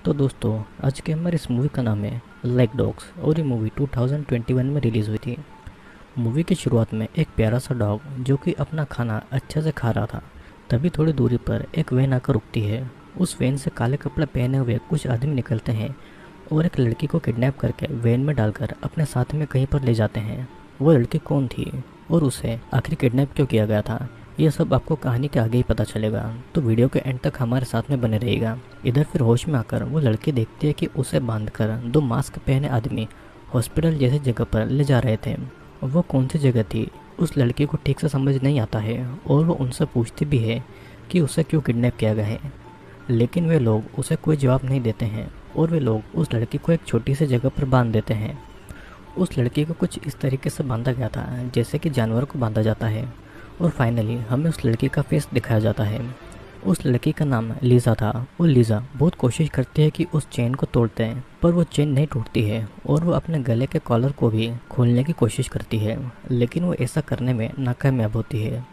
तो दोस्तों, आज के हमारे इस मूवी का नाम है लाइक डॉग्स और ये मूवी 2021 में रिलीज़ हुई थी। मूवी की शुरुआत में एक प्यारा सा डॉग जो कि अपना खाना अच्छे से खा रहा था। तभी थोड़ी दूरी पर एक वैन आकर रुकती है। उस वैन से काले कपड़े पहने हुए कुछ आदमी निकलते हैं और एक लड़की को किडनैप करके वैन में डालकर अपने साथ में कहीं पर ले जाते हैं। वो लड़की कौन थी और उसे आखिर किडनैप क्यों किया गया था, ये सब आपको कहानी के आगे ही पता चलेगा। तो वीडियो के एंड तक हमारे साथ में बने रहेगा। इधर फिर होश में आकर वो लड़की देखती है कि उसे बांधकर दो मास्क पहने आदमी हॉस्पिटल जैसी जगह पर ले जा रहे थे। वो कौन सी जगह थी उस लड़की को ठीक से समझ नहीं आता है और वो उनसे पूछती भी है कि उसे क्यों किडनैप किया गया है, लेकिन वे लोग उसे कोई जवाब नहीं देते हैं और वे लोग उस लड़की को एक छोटी सी जगह पर बांध देते हैं। उस लड़की को कुछ इस तरीके से बांधा गया था जैसे कि जानवर को बांधा जाता है और फाइनली हमें उस लड़की का फेस दिखाया जाता है। उस लड़की का नाम लीज़ा था और लीज़ा बहुत कोशिश करती है कि उस चेन को तोड़ते हैं, पर वो चेन नहीं टूटती है और वो अपने गले के कॉलर को भी खोलने की कोशिश करती है, लेकिन वो ऐसा करने में नाकामयाब होती है।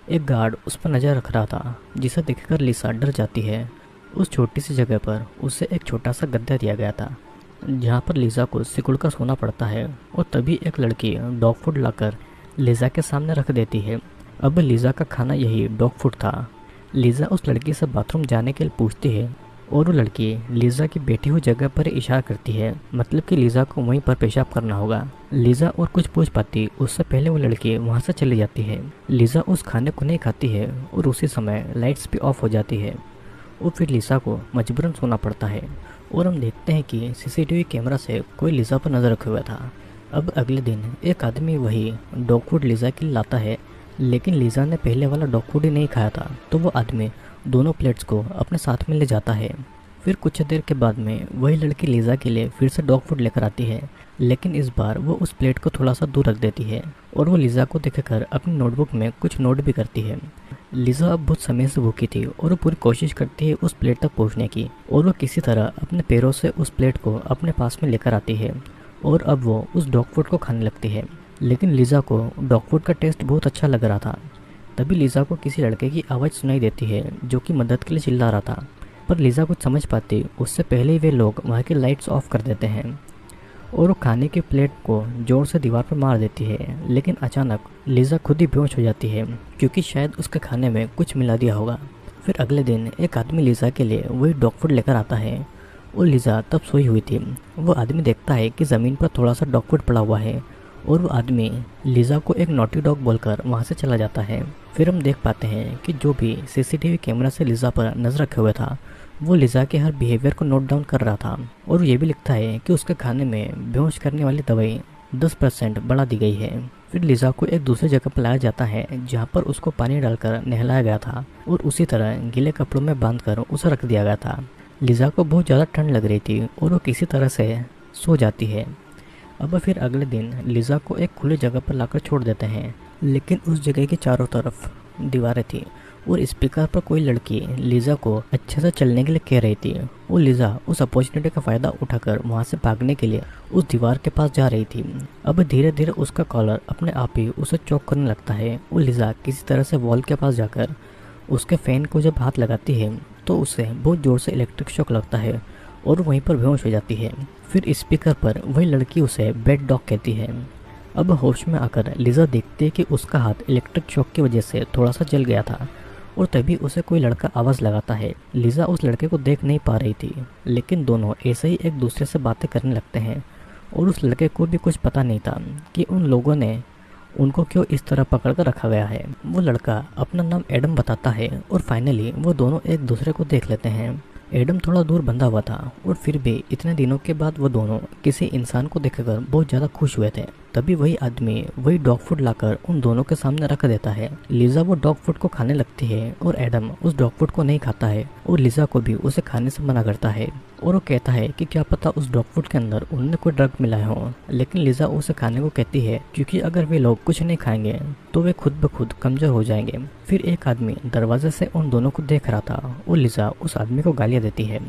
एक गार्ड उस पर नज़र रख रहा था जिसे देखकर लीज़ा डर जाती है। उस छोटी सी जगह पर उसे एक छोटा सा गद्दा दिया गया था जहाँ पर लीज़ा को सिकुड़ कर सोना पड़ता है और तभी एक लड़की डॉग फूड लाकर लीज़ा के सामने रख देती है। अब लीज़ा का खाना यही डॉग फूड था। लीज़ा उस लड़की से बाथरूम जाने के लिए पूछती है और वो लड़की लीज़ा की बैठी हुई जगह पर इशारा करती है, मतलब कि लीज़ा को वहीं पर पेशाब करना होगा। लीज़ा और कुछ पूछ पाती उससे पहले वो लड़की वहाँ से चली जाती है। लीज़ा उस खाने को नहीं खाती है और उसी समय लाइट्स भी ऑफ हो जाती है और फिर लीज़ा को मजबूरन सोना पड़ता है और हम देखते हैं कि सीसीटीवी कैमरा से कोई लीज़ा पर नज़र रखे हुआ था। अब अगले दिन एक आदमी वही डॉग फूड लीज़ा के लिए लाता है, लेकिन लीज़ा ने पहले वाला डॉग फूड ही नहीं खाया था, तो वो आदमी दोनों प्लेट्स को अपने साथ में ले जाता है। फिर कुछ देर के बाद में वही लड़की लीज़ा के लिए फिर से डॉग फूड लेकर आती है, लेकिन इस बार वो उस प्लेट को थोड़ा सा दूर रख देती है और वो लीज़ा को देखकर अपनी नोटबुक में कुछ नोट भी करती है। लीज़ा अब बहुत समय से भूखी थी और वो पूरी कोशिश करती है उस प्लेट तक पहुंचने की और वो किसी तरह अपने पैरों से उस प्लेट को अपने पास में लेकर आती है और अब वो उस डॉग फूड को खाने लगती है। लेकिन लीज़ा को डॉग फूड का टेस्ट बहुत अच्छा लग रहा था। तभी लीज़ा को किसी लड़के की आवाज़ सुनाई देती है जो कि मदद के लिए चिल्ला रहा था, पर लीज़ा कुछ समझ पाती उससे पहले ही वे लोग वहाँ की लाइट्स ऑफ कर देते हैं और वो खाने की प्लेट को जोर से दीवार पर मार देती है। लेकिन अचानक लीज़ा खुद ही बेहोश हो जाती है क्योंकि शायद उसके खाने में कुछ मिला दिया होगा। फिर अगले दिन एक आदमी लीज़ा के लिए वही डॉग फूड लेकर आता है और लीज़ा तब सोई हुई थी। वो आदमी देखता है कि ज़मीन पर थोड़ा सा डॉग फूड पड़ा हुआ है और वो आदमी लीज़ा को एक नॉटी डॉग बोलकर वहाँ से चला जाता है। फिर हम देख पाते हैं कि जो भी सीसीटीवी कैमरा से लीज़ा पर नज़र रखे हुए था वो लीज़ा के हर बिहेवियर को नोट डाउन कर रहा था और ये भी लिखता है कि उसके खाने में बेहोश करने वाली दवाई 10% बढ़ा दी गई है। फिर लीज़ा को एक दूसरी जगह पर लाया जाता है जहाँ पर उसको पानी डालकर नहलाया गया था और उसी तरह गीले कपड़ों में बांधकर उसे रख दिया गया था। लीज़ा को बहुत ज़्यादा ठंड लग रही थी और वो किसी तरह से सो जाती है। अब फिर अगले दिन लीज़ा को एक खुली जगह पर लाकर छोड़ देते हैं, लेकिन उस जगह के चारों तरफ दीवारें थी और स्पीकर पर कोई लड़की लीज़ा को अच्छे से चलने के लिए कह रही थी। वो लीज़ा उस अपॉर्चुनिटी का फ़ायदा उठाकर वहाँ से भागने के लिए उस दीवार के पास जा रही थी। अब धीरे धीरे उसका कॉलर अपने आप ही उसे चौक करने लगता है। वो लीज़ा किसी तरह से वॉल के पास जाकर उसके फ़ैन को जब हाथ लगाती है तो उसे बहुत ज़ोर से इलेक्ट्रिक शॉक लगता है और वहीं पर बेहोश हो जाती है। फिर स्पीकर पर वही लड़की उसे बैड डॉग कहती है। अब होश में आकर लीज़ा देखती है कि उसका हाथ इलेक्ट्रिक शॉक की वजह से थोड़ा सा जल गया था और तभी उसे कोई लड़का आवाज़ लगाता है। लीज़ा उस लड़के को देख नहीं पा रही थी, लेकिन दोनों ऐसे ही एक दूसरे से बातें करने लगते हैं और उस लड़के को भी कुछ पता नहीं था कि उन लोगों ने उनको क्यों इस तरह पकड़ कर रखा गया है। वो लड़का अपना नाम एडम बताता है और फाइनली वो दोनों एक दूसरे को देख लेते हैं। एडम थोड़ा दूर बंधा हुआ था और फिर भी इतने दिनों के बाद वो दोनों किसी इंसान को देखकर बहुत ज़्यादा खुश हुए थे। तभी वही आदमी वही डॉग फूड लाकर उन दोनों के सामने रख देता है। लीज़ा वो डॉग फूड को खाने लगती है और एडम उस डॉग फूड को नहीं खाता है और लीज़ा को भी उसे खाने से मना करता है और वो कहता है कि क्या पता उस डॉग फूड के अंदर उन्होंने कोई ड्रग मिलाए हो। लेकिन लीज़ा उसे खाने को कहती है क्योंकि अगर वे लोग कुछ नहीं खाएंगे तो वे खुद ब खुद कमज़ोर हो जाएंगे। फिर एक आदमी दरवाजे से उन दोनों को देख रहा था और लीज़ा उस आदमी को गालियाँ देती है।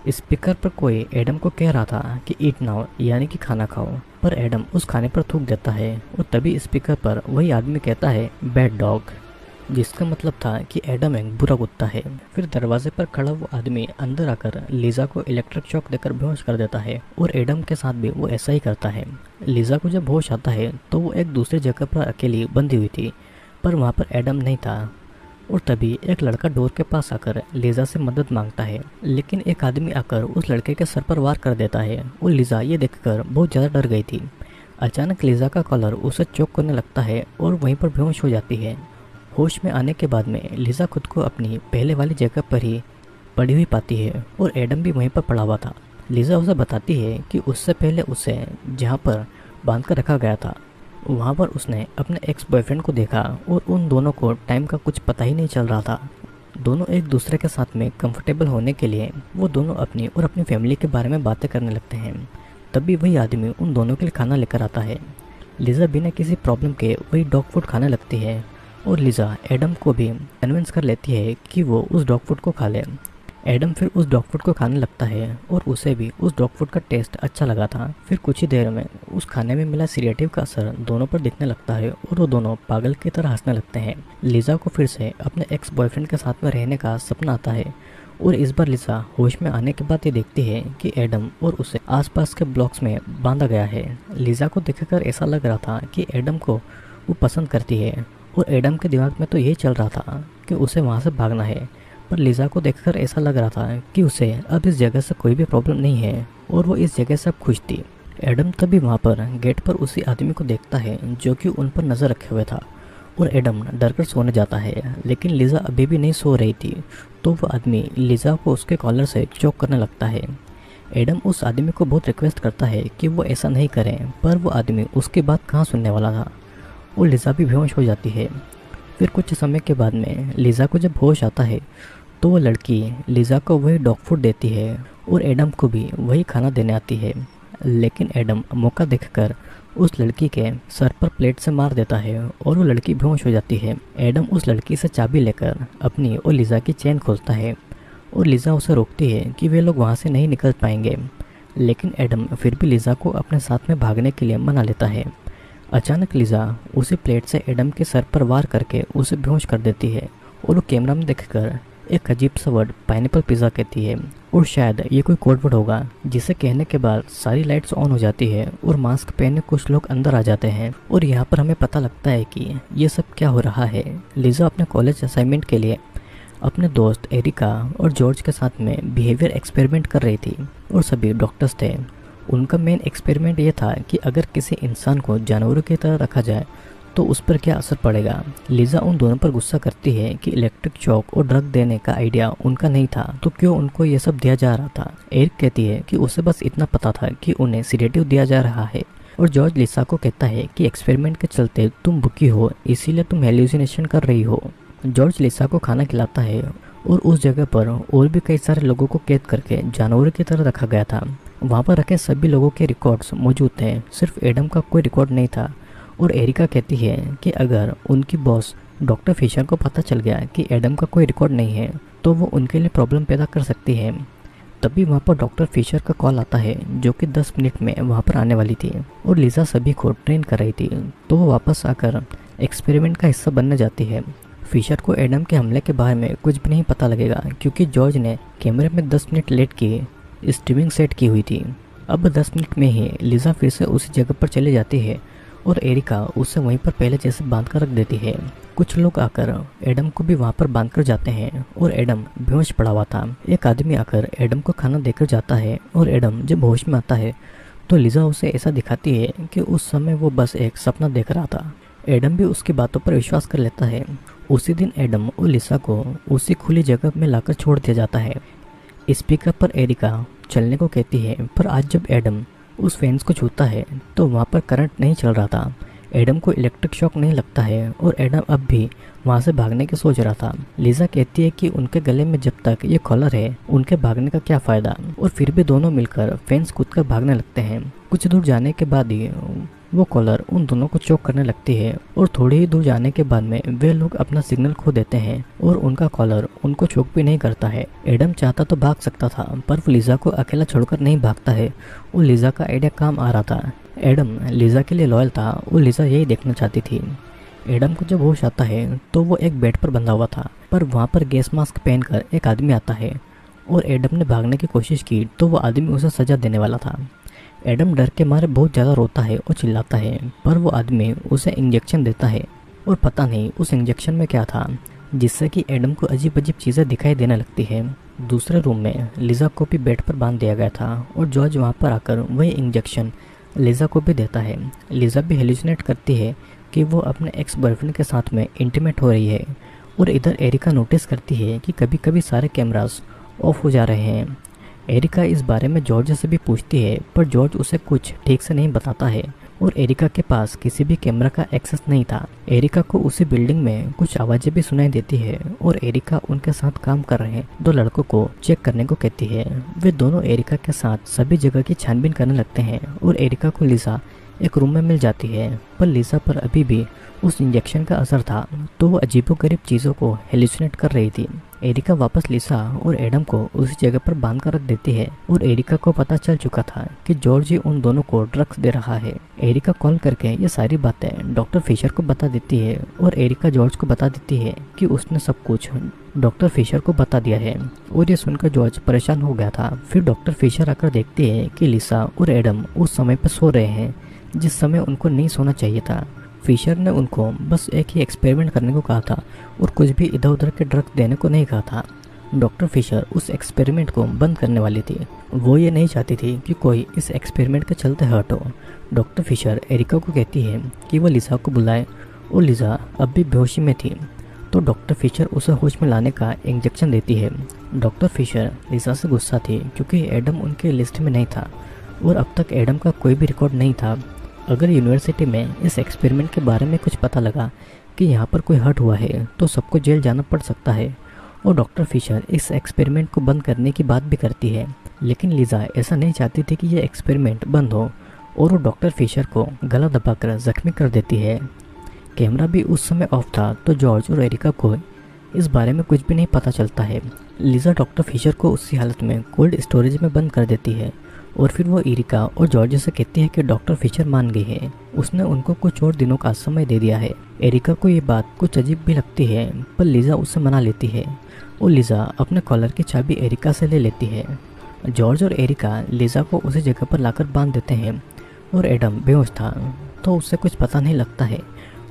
स्पीकर पर कोई एडम को कह रहा था कि ईट नाउ, यानी कि खाना खाओ, पर एडम उस खाने पर थूक देता है और तभी स्पीकर पर वही आदमी कहता है बैड डॉग। जिसका मतलब था कि एडम एक बुरा कुत्ता है। फिर दरवाजे पर खड़ा वो आदमी अंदर आकर लिजा को इलेक्ट्रिक शॉक देकर बेहोश कर देता है और एडम के साथ भी वो ऐसा ही करता है। लिजा को जब होश आता है तो वो एक दूसरी जगह पर अकेली बंधी हुई थी, पर वहाँ पर एडम नहीं था। और तभी एक लड़का डोर के पास आकर लिजा से मदद मांगता है, लेकिन एक आदमी आकर उस लड़के के सर पर वार कर देता है और लिजा ये देखकर बहुत ज़्यादा डर गई थी। अचानक लिजा का कॉलर उसे चोक करने लगता है और वहीं पर बेहोश हो जाती है। होश में आने के बाद में लिजा खुद को अपनी पहले वाली जगह पर ही पड़ी हुई पाती है और एडम भी वहीं पर पड़ा हुआ था। लिजा उसे बताती है कि उससे पहले उसे जहाँ पर बांध कर रखा गया था वहाँ पर उसने अपने एक्स बॉयफ्रेंड को देखा और उन दोनों को टाइम का कुछ पता ही नहीं चल रहा था। दोनों एक दूसरे के साथ में कंफर्टेबल होने के लिए वो दोनों अपनी और अपनी फैमिली के बारे में बातें करने लगते हैं। तभी वही आदमी उन दोनों के लिए खाना लेकर आता है। लिजा बिना किसी प्रॉब्लम के वही डॉग फूड खाने लगती है और लिजा एडम को भी कन्विंस कर लेती है कि वो उस डॉग फूड को खा ले। एडम फिर उस डॉग फूड को खाने लगता है और उसे भी उस डॉग फूड का टेस्ट अच्छा लगा था। फिर कुछ ही देर में उस खाने में मिला सीडेटिव का असर दोनों पर दिखने लगता है और वो दोनों पागल की तरह हंसने लगते हैं। लिजा को फिर से अपने एक्स बॉयफ्रेंड के साथ में रहने का सपना आता है और इस बार लिजा होश में आने के बाद ये देखती है कि एडम और उसे आसपास के ब्लॉक्स में बांधा गया है। लिजा को देखकर ऐसा लग रहा था कि एडम को वो पसंद करती है और एडम के दिमाग में तो यही चल रहा था कि उसे वहाँ से भागना है। पर लिजा को देखकर ऐसा लग रहा था कि उसे अब इस जगह से कोई भी प्रॉब्लम नहीं है और वो इस जगह से अब खुश थी। एडम तभी वहाँ पर गेट पर उसी आदमी को देखता है जो कि उन पर नज़र रखे हुए था और एडम डरकर सोने जाता है, लेकिन लिजा अभी भी नहीं सो रही थी। तो वो आदमी लिजा को उसके कॉलर से चोक करने लगता है। एडम उस आदमी को बहुत रिक्वेस्ट करता है कि वो ऐसा नहीं करें, पर वो आदमी उसकी बात कहाँ सुनने वाला था और लिजा भी बेहोश हो जाती है। फिर कुछ समय के बाद में लिजा को जब होश आता है तो वो लड़की लिजा को वही डॉग फूड देती है और एडम को भी वही खाना देने आती है, लेकिन एडम मौका देखकर उस लड़की के सर पर प्लेट से मार देता है और वो लड़की बेहोश हो जाती है। एडम उस लड़की से चाबी लेकर अपनी और लिजा की चेन खोलता है और लिजा उसे रोकती है कि वे लोग वहाँ से नहीं निकल पाएंगे, लेकिन एडम फिर भी लिजा को अपने साथ में भागने के लिए मना लेता है। अचानक लिजा उसी प्लेट से एडम के सर पर वार करके उसे बेहोश कर देती है और वो कैमरा में देखकर एक अजीब सा वर्ड पाइनएप्पल पिज़्ज़ा कहती है और शायद ये कोई कोड वर्ड होगा, जिसे कहने के बाद सारी लाइट्स ऑन हो जाती है और मास्क पहने कुछ लोग अंदर आ जाते हैं। और यहाँ पर हमें पता लगता है कि ये सब क्या हो रहा है। लिजा अपने कॉलेज असाइनमेंट के लिए अपने दोस्त एरिका और जॉर्ज के साथ में बिहेवियर एक्सपेरिमेंट कर रही थी और सभी डॉक्टर्स थे। उनका मेन एक्सपेरिमेंट ये था कि अगर किसी इंसान को जानवरों की तरह रखा जाए तो उस पर क्या असर पड़ेगा। लिजा उन दोनों पर गुस्सा करती है कि इलेक्ट्रिक शॉक और ड्रग देने का आइडिया उनका नहीं था, तो क्यों उनको ये सब दिया जा रहा था। एरिक कहती है कि उसे बस इतना पता था कि उन्हें सीडेटिव दिया जा रहा है और जॉर्ज लिसा को कहता है कि एक्सपेरिमेंट के चलते तुम भूखी हो, इसीलिए तुम हेल्यूसिनेशन कर रही हो। जॉर्ज लिसा को खाना खिलाता है और उस जगह पर और भी कई सारे लोगों को कैद करके जानवरों की तरह रखा गया था। वहाँ पर रखे सभी लोगों के रिकॉर्ड्स मौजूद थे, सिर्फ एडम का कोई रिकॉर्ड नहीं था। और एरिका कहती है कि अगर उनकी बॉस डॉक्टर फिशर को पता चल गया कि एडम का कोई रिकॉर्ड नहीं है तो वो उनके लिए प्रॉब्लम पैदा कर सकती है। तभी वहाँ पर डॉक्टर फिशर का कॉल आता है जो कि 10 मिनट में वहाँ पर आने वाली थी और लिजा सभी को ट्रेन कर रही थी, तो वो वापस आकर एक्सपेरिमेंट का हिस्सा बनने जाती है। फिशर को एडम के हमले के बारे में कुछ भी नहीं पता लगेगा क्योंकि जॉर्ज ने कैमरे में 10 मिनट लेट की स्ट्रीमिंग सेट की हुई थी। अब 10 मिनट में ही लिजा फिर से उसी जगह पर चली जाती है और एरिका उसे वहीं पर पहले जैसे बांध कर रख देती है। कुछ लोग आकर एडम को भी वहाँ पर बांध कर जाते हैं और एडम बेहोश पड़ा हुआ था। एक आदमी आकर एडम को खाना देकर जाता है और एडम जब होश में आता है तो लिजा उसे ऐसा दिखाती है कि उस समय वो बस एक सपना देख रहा था। एडम भी उसकी बातों पर विश्वास कर लेता है। उसी दिन एडम और लिसा को उसी खुली जगह में लाकर छोड़ दिया जाता है। स्पीकर पर एरिका चलने को कहती है, पर आज जब एडम उस फेंस को छूता है तो वहाँ पर करंट नहीं चल रहा था। एडम को इलेक्ट्रिक शॉक नहीं लगता है और एडम अब भी वहाँ से भागने की सोच रहा था। लिजा कहती है कि उनके गले में जब तक ये कॉलर है उनके भागने का क्या फ़ायदा, और फिर भी दोनों मिलकर फेंस कूद कर भागने लगते हैं। कुछ दूर जाने के बाद ही वो कॉलर उन दोनों को चोक करने लगती है और थोड़ी ही दूर जाने के बाद में वे लोग अपना सिग्नल खो देते हैं और उनका कॉलर उनको चोक भी नहीं करता है। एडम चाहता तो भाग सकता था, पर वो लिजा को अकेला छोड़कर नहीं भागता है और लिजा का आइडिया काम आ रहा था। एडम लिजा के लिए लॉयल था और लिजा यही देखना चाहती थी एडम को जब होश आता है तो वो एक बेड पर बंधा हुआ था, पर वहाँ पर गैस मास्क पहनकर एक आदमी आता है और एडम ने भागने की कोशिश की तो वो आदमी उसे सजा देने वाला था। एडम डर के मारे बहुत ज़्यादा रोता है और चिल्लाता है, पर वो आदमी उसे इंजेक्शन देता है और पता नहीं उस इंजेक्शन में क्या था, जिससे कि एडम को अजीब अजीब चीज़ें दिखाई देने लगती है। दूसरे रूम में लिजा को भी बेड पर बांध दिया गया था और जॉर्ज वहाँ पर आकर वही इंजेक्शन लिजा को भी देता है। लिजा भी हेलुसिनेट करती है कि वो अपने एक्स बॉयफ्रेंड के साथ में इंटीमेट हो रही है और इधर एरिका नोटिस करती है कि कभी कभी सारे कैमरास ऑफ हो जा रहे हैं। एरिका इस बारे में जॉर्ज से भी पूछती है, पर जॉर्ज उसे कुछ ठीक से नहीं बताता है और एरिका के पास किसी भी कैमरा का एक्सेस नहीं था। एरिका को उसी बिल्डिंग में कुछ आवाज़ें भी सुनाई देती है और एरिका उनके साथ काम कर रहे 2 लड़कों को चेक करने को कहती है। वे दोनों एरिका के साथ सभी जगह की छानबीन करने लगते हैं और एरिका को लिसा एक रूम में मिल जाती है, पर लिसा पर अभी भी उस इंजेक्शन का असर था तो वो अजीबोगरीब चीज़ों को हेलुसिनेट कर रही थी। एरिका वापस लिसा और एडम को उसी जगह पर बांध कर रख देती है और एरिका को पता चल चुका था कि जॉर्ज ही उन दोनों को ड्रग्स दे रहा है। एरिका कॉल करके ये सारी बातें डॉक्टर फिशर को बता देती है और एरिका जॉर्ज को बता देती है कि उसने सब कुछ डॉक्टर फिशर को बता दिया है और ये सुनकर जॉर्ज परेशान हो गया था। फिर डॉक्टर फिशर आकर देखते हैं कि लिसा और एडम उस समय पर सो रहे हैं जिस समय उनको नहीं सोना चाहिए था। फिशर ने उनको बस एक ही एक्सपेरिमेंट करने को कहा था और कुछ भी इधर उधर के ड्रग्स देने को नहीं कहा था। डॉक्टर फिशर उस एक्सपेरिमेंट को बंद करने वाली थी। वो ये नहीं चाहती थी कि कोई इस एक्सपेरिमेंट के चलते हर्ट हो। डॉक्टर फिशर एरिका को कहती है कि वह लिसा को बुलाए और लिसा अब भी बेहोशी में थी, तो डॉक्टर फिशर उसे होश में लाने का इंजेक्शन देती है। डॉक्टर फिशर लिसा से गुस्सा थी क्योंकि एडम उनके लिस्ट में नहीं था और अब तक एडम का कोई भी रिकॉर्ड नहीं था। अगर यूनिवर्सिटी में इस एक्सपेरिमेंट के बारे में कुछ पता लगा कि यहाँ पर कोई हर्ट हुआ है तो सबको जेल जाना पड़ सकता है और डॉक्टर फिशर इस एक्सपेरिमेंट को बंद करने की बात भी करती है। लेकिन लिजा ऐसा नहीं चाहती थी कि यह एक्सपेरिमेंट बंद हो और वो डॉक्टर फिशर को गला दबाकर जख्मी कर देती है। कैमरा भी उस समय ऑफ था तो जॉर्ज और एरिका को इस बारे में कुछ भी नहीं पता चलता है। लिजा डॉक्टर फिशर को उसी हालत में कोल्ड स्टोरेज में बंद कर देती है और फिर वो एरिका और जॉर्ज से कहती है कि डॉक्टर फिशर मान गई है, उसने उनको कुछ और दिनों का समय दे दिया है। एरिका को ये बात कुछ अजीब भी लगती है, पर लिजा उससे मना लेती है और लिजा अपने कॉलर की चाबी एरिका से ले लेती है। जॉर्ज और एरिका लिजा को उसी जगह पर लाकर बांध देते हैं और एडम बेहोश था तो उससे कुछ पता नहीं लगता है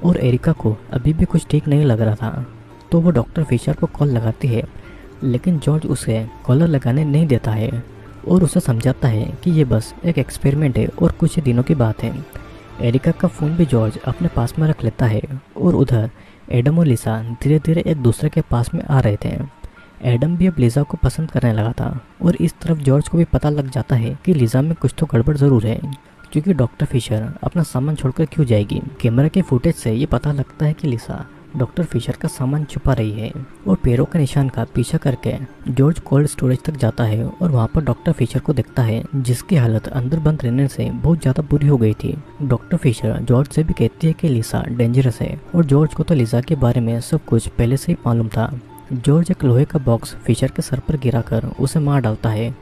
और एरिका को अभी भी कुछ ठीक नहीं लग रहा था तो वो डॉक्टर फिशर को कॉल लगाती है, लेकिन जॉर्ज उसे कॉलर लगाने नहीं देता है और उसे समझाता है कि ये बस एक एक्सपेरिमेंट है और कुछ ही दिनों की बात है। एरिका का फ़ोन भी जॉर्ज अपने पास में रख लेता है और उधर एडम और लिसा धीरे धीरे एक दूसरे के पास में आ रहे थे। एडम भी अब लिजा को पसंद करने लगा था और इस तरफ जॉर्ज को भी पता लग जाता है कि लिजा में कुछ तो गड़बड़ ज़रूर है, क्योंकि डॉक्टर फिशर अपना सामान छोड़कर क्यों जाएगी। कैमरा के फुटेज से ये पता लगता है कि लिसा डॉक्टर फिशर का सामान छुपा रही है और पैरों के निशान का पीछा करके जॉर्ज कोल्ड स्टोरेज तक जाता है और वहाँ पर डॉक्टर फिशर को देखता है जिसकी हालत अंदर बंद रहने से बहुत ज़्यादा बुरी हो गई थी। डॉक्टर फिशर जॉर्ज से भी कहती है कि लिसा डेंजरस है और जॉर्ज को तो लिसा के बारे में सब कुछ पहले से ही मालूम था। जॉर्ज एक लोहे का बॉक्स फिशर के सर पर गिराकर उसे मार डालता है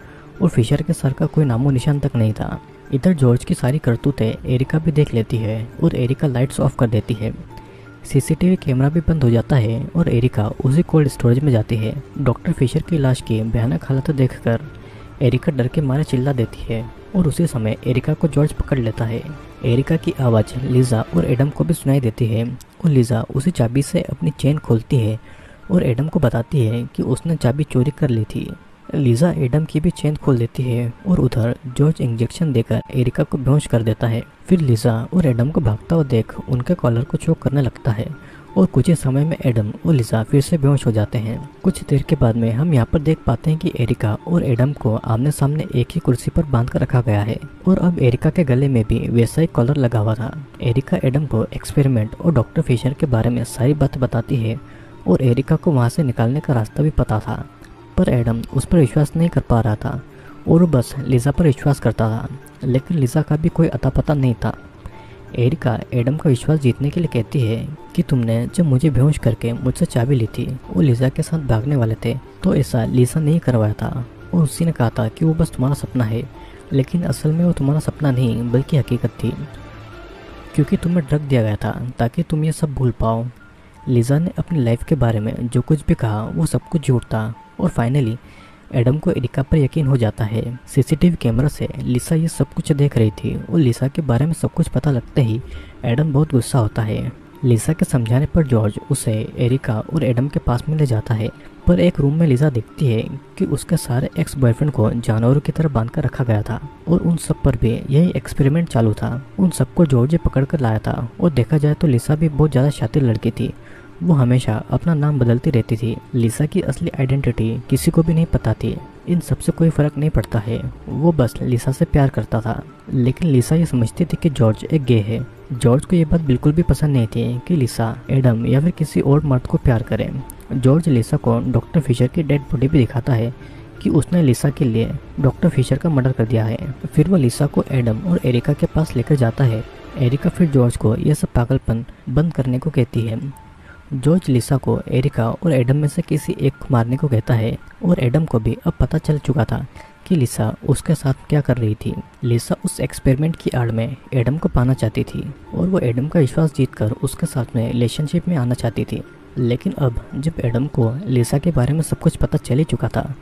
और फिशर के सर का कोई नामो निशान तक नहीं था। इधर जॉर्ज की सारी करतूतें एरिका भी देख लेती है और एरिका लाइट्स ऑफ कर देती है। सीसीटीवी कैमरा भी बंद हो जाता है और एरिका उसी कोल्ड स्टोरेज में जाती है। डॉक्टर फिशर की लाश की भयानक हालत देखकर एरिका डर के मारे चिल्ला देती है और उसी समय एरिका को जॉर्ज पकड़ लेता है। एरिका की आवाज़ लिजा और एडम को भी सुनाई देती है और लिजा उसी चाबी से अपनी चेन खोलती है और एडम को बताती है कि उसने चाबी चोरी कर ली थी। लिजा एडम की भी चेन खोल देती है और उधर जॉर्ज इंजेक्शन देकर एरिका को बेहोश कर देता है। फिर लिजा और एडम को भागता हुआ देख उनके कॉलर को चोक करने लगता है और कुछ ही समय में एडम और लिजा फिर से बेहोश हो जाते हैं। कुछ देर के बाद में हम यहाँ पर देख पाते हैं कि एरिका और एडम को आमने सामने एक ही कुर्सी पर बांध कर रखा गया है और अब एरिका के गले में भी वैसा ही कॉलर लगा हुआ था। एरिका एडम को एक्सपेरिमेंट और डॉक्टर फिशर के बारे में सारी बातें बताती है और एरिका को वहाँ से निकालने का रास्ता भी पता था, पर एडम उस पर विश्वास नहीं कर पा रहा था और वो बस लिजा पर विश्वास करता था, लेकिन लिजा का भी कोई अता पता नहीं था। एरिका एडम का विश्वास जीतने के लिए कहती है कि तुमने जब मुझे बेहोश करके मुझसे चाबी ली थी वो लिजा के साथ भागने वाले थे तो ऐसा लिजा नहीं करवाया था और उसी ने कहा था कि वो बस तुम्हारा सपना है, लेकिन असल में वो तुम्हारा सपना नहीं बल्कि हकीकत थी। क्योंकि तुम्हें ड्रग दिया गया था ताकि तुम ये सब भूल पाओ। लिसा ने अपनी लाइफ के बारे में जो कुछ भी कहा वो सब कुछ झूठ था और फाइनली एडम को एरिका पर यकीन हो जाता है। सीसीटीवी कैमरा से लिसा ये सब कुछ देख रही थी और लिसा के बारे में सब कुछ पता लगते ही एडम बहुत गुस्सा होता है। लिसा के समझाने पर जॉर्ज उसे एरिका और एडम के पास में ले जाता है, पर एक रूम में लिसा देखती है कि उसके सारे एक्स बॉयफ्रेंड को जानवरों की तरह बांध कर रखा गया था और उन सब पर भी यही एक्सपेरिमेंट चालू था। उन सबको जॉर्ज पकड़ कर लाया था और देखा जाए तो लिसा भी बहुत ज़्यादा शातिर लड़की थी। वो हमेशा अपना नाम बदलती रहती थी। लिसा की असली आइडेंटिटी किसी को भी नहीं पता थी। इन सबसे कोई फर्क नहीं पड़ता है, वो बस लिसा से प्यार करता था। लेकिन लिसा ये समझती थी कि जॉर्ज एक गे है। जॉर्ज को ये बात बिल्कुल भी पसंद नहीं थी कि लिसा एडम या फिर किसी और मर्द को प्यार करे। जॉर्ज लिसा को डॉक्टर फिशर की डेड बॉडी भी दिखाता है कि उसने लिसा के लिए डॉक्टर फिशर का मर्डर कर दिया है। फिर वो लिसा को एडम और एरिका के पास लेकर जाता है। एरिका फिर जॉर्ज को यह सब पागलपन बंद करने को कहती है। जॉर्ज लिसा को एरिका और एडम में से किसी एक को मारने को कहता है और एडम को भी अब पता चल चुका था कि लिसा उसके साथ क्या कर रही थी। लिसा उस एक्सपेरिमेंट की आड़ में एडम को पाना चाहती थी और वो एडम का विश्वास जीतकर उसके साथ में रिलेशनशिप में आना चाहती थी। लेकिन अब जब एडम को लिसा के बारे में सब कुछ पता चल ही चुका था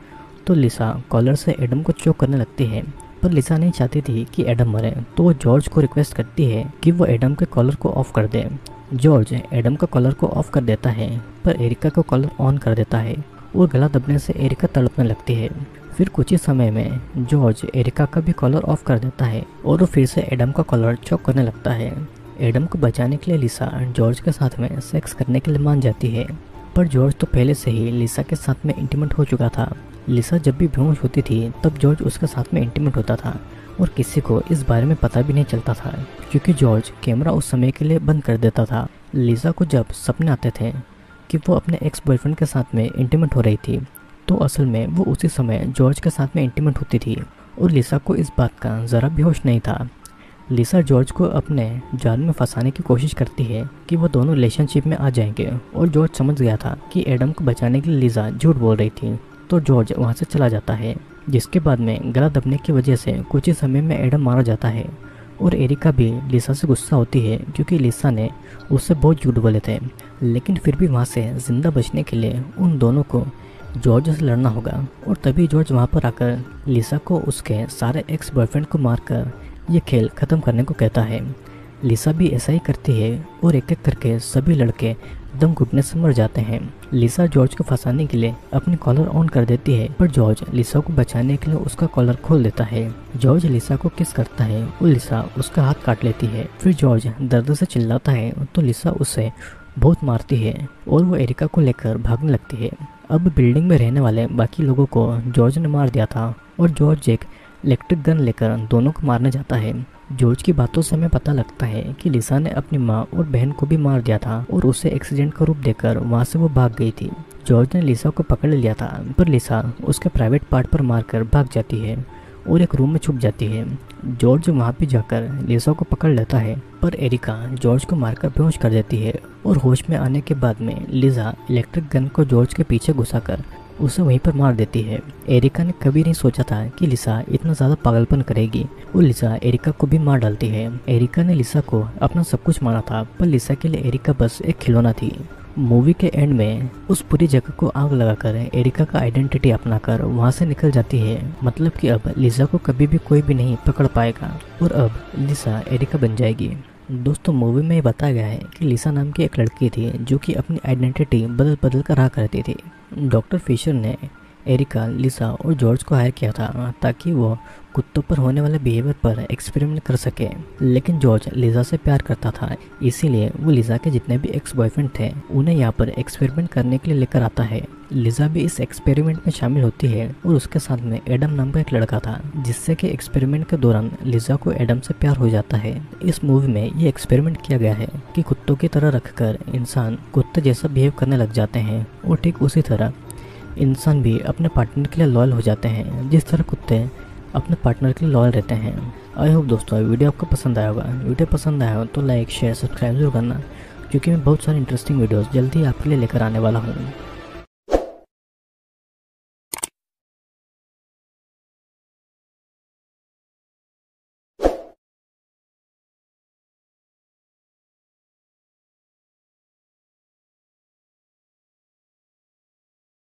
तो लिसा कॉलर से एडम को चोक करने लगती है। पर लिसा नहीं चाहती थी कि एडम मरे, तो वो जॉर्ज को रिक्वेस्ट करती है कि वो एडम के कॉलर को ऑफ कर दे। जॉर्ज एडम का कॉलर को ऑफ कर देता है पर एरिका का कॉलर ऑन कर देता है और गला दबने से एरिका तड़पने लगती है। फिर कुछ ही समय में जॉर्ज एरिका का भी कॉलर ऑफ कर देता है और वो फिर से एडम का कॉलर चोक करने लगता है। एडम को बचाने के लिए लिसा जॉर्ज के साथ में सेक्स करने के लिए मान जाती है, पर जॉर्ज तो पहले से ही लिसा के साथ में इंटीमेट हो चुका था। लिसा जब भी बेहोश होती थी तब जॉर्ज उसके साथ में इंटीमेट होता था और किसी को इस बारे में पता भी नहीं चलता था क्योंकि जॉर्ज कैमरा उस समय के लिए बंद कर देता था। लिसा को जब सपने आते थे कि वो अपने एक्स बॉयफ्रेंड के साथ में इंटीमेट हो रही थी तो असल में वो उसी समय जॉर्ज के साथ में इंटीमेट होती थी और लिसा को इस बात का ज़रा भी होश नहीं था। लिसा जॉर्ज को अपने जाल में फंसाने की कोशिश करती है कि वो दोनों रिलेशनशिप में आ जाएंगे और जॉर्ज समझ गया था कि एडम को बचाने के लिए लिसा झूठ बोल रही थी, तो जॉर्ज वहाँ से चला जाता है। जिसके बाद में गला दबने की वजह से कुछ ही समय में एडम मारा जाता है और एरिका भी लिसा से गुस्सा होती है क्योंकि लिसा ने उससे बहुत झूठ बोले थे। लेकिन फिर भी वहाँ से जिंदा बचने के लिए उन दोनों को जॉर्ज से लड़ना होगा और तभी जॉर्ज वहाँ पर आकर लिसा को उसके सारे एक्स बॉयफ्रेंड को मारकर ये खेल ख़त्म करने को कहता है। लिसा भी ऐसा ही करती है और एक एक करके सभी लड़के दम घुटने से मर जाते हैं। लिसा जॉर्ज को फंसाने के लिए अपनी कॉलर ऑन कर देती है पर जॉर्ज लिसा को बचाने के लिए उसका कॉलर खोल देता है। जॉर्ज लिसा को किस करता है और लिसा उसका हाथ काट लेती है। फिर जॉर्ज दर्द से चिल्लाता है तो लिसा उसे बहुत मारती है और वो एरिका को लेकर भागने लगती है। अब बिल्डिंग में रहने वाले बाकी लोगों को जॉर्ज ने मार दिया था और जॉर्ज एक इलेक्ट्रिक गन लेकर दोनों को मारने जाता है। जॉर्ज की बातों से हमें पता लगता है कि लिसा ने अपनी माँ और बहन को भी मार दिया था और उसे एक्सीडेंट का रूप देकर वहाँ से वो भाग गई थी। जॉर्ज ने लिसा को पकड़ लिया था पर लिसा उसके प्राइवेट पार्ट पर मारकर भाग जाती है और एक रूम में छुप जाती है। जॉर्ज वहाँ पे जाकर लिसा को पकड़ लेता है पर एरिका जॉर्ज को मारकर बेहोश कर देती है और होश में आने के बाद में लिसा इलेक्ट्रिक गन को जॉर्ज के पीछे घुसाकर उसे वहीं पर मार देती है। एरिका ने कभी नहीं सोचा था कि लिसा इतना ज़्यादा पागलपन करेगी और लिसा एरिका को भी मार डालती है। एरिका ने लिसा को अपना सब कुछ माना था पर लिसा के लिए एरिका बस एक खिलौना थी। मूवी के एंड में उस पूरी जगह को आग लगाकर एरिका का आइडेंटिटी अपनाकर वहाँ से निकल जाती है। मतलब कि अब लिसा को कभी भी कोई भी नहीं पकड़ पाएगा और अब लिसा एरिका बन जाएगी। दोस्तों मूवी में ये बताया गया है कि लिसा नाम की एक लड़की थी जो कि अपनी आइडेंटिटी बदल बदल कर रहा करती थी। डॉक्टर फिशर ने एरिका, लिसा और जॉर्ज को हायर किया था ताकि वो कुत्तों पर होने वाले बिहेवियर पर एक्सपेरिमेंट कर सके। लेकिन जॉर्ज लिसा से प्यार करता था, इसीलिए वो लिसा के जितने भी एक्स बॉयफ्रेंड थे उन्हें यहाँ पर एक्सपेरिमेंट करने के लिए लेकर आता है। लिसा भी इस एक्सपेरिमेंट में शामिल होती है और उसके साथ में एडम नाम का एक लड़का था जिससे कि एक्सपेरिमेंट के दौरान लिसा को एडम से प्यार हो जाता है। इस मूवी में ये एक्सपेरिमेंट किया गया है कि कुत्तों की तरह रखकर इंसान कुत्ते जैसा बिहेव करने लग जाते हैं और ठीक उसी तरह इंसान भी अपने पार्टनर के लिए लॉयल हो जाते हैं जिस तरह कुत्ते अपने पार्टनर के लिए लॉयल रहते हैं। आई होप दोस्तों वीडियो आपको पसंद आया होगा। वीडियो पसंद आया हो तो लाइक शेयर सब्सक्राइब जरूर करना क्योंकि मैं बहुत सारे इंटरेस्टिंग वीडियोस जल्दी आपके लिए लेकर आने वाला हूँ।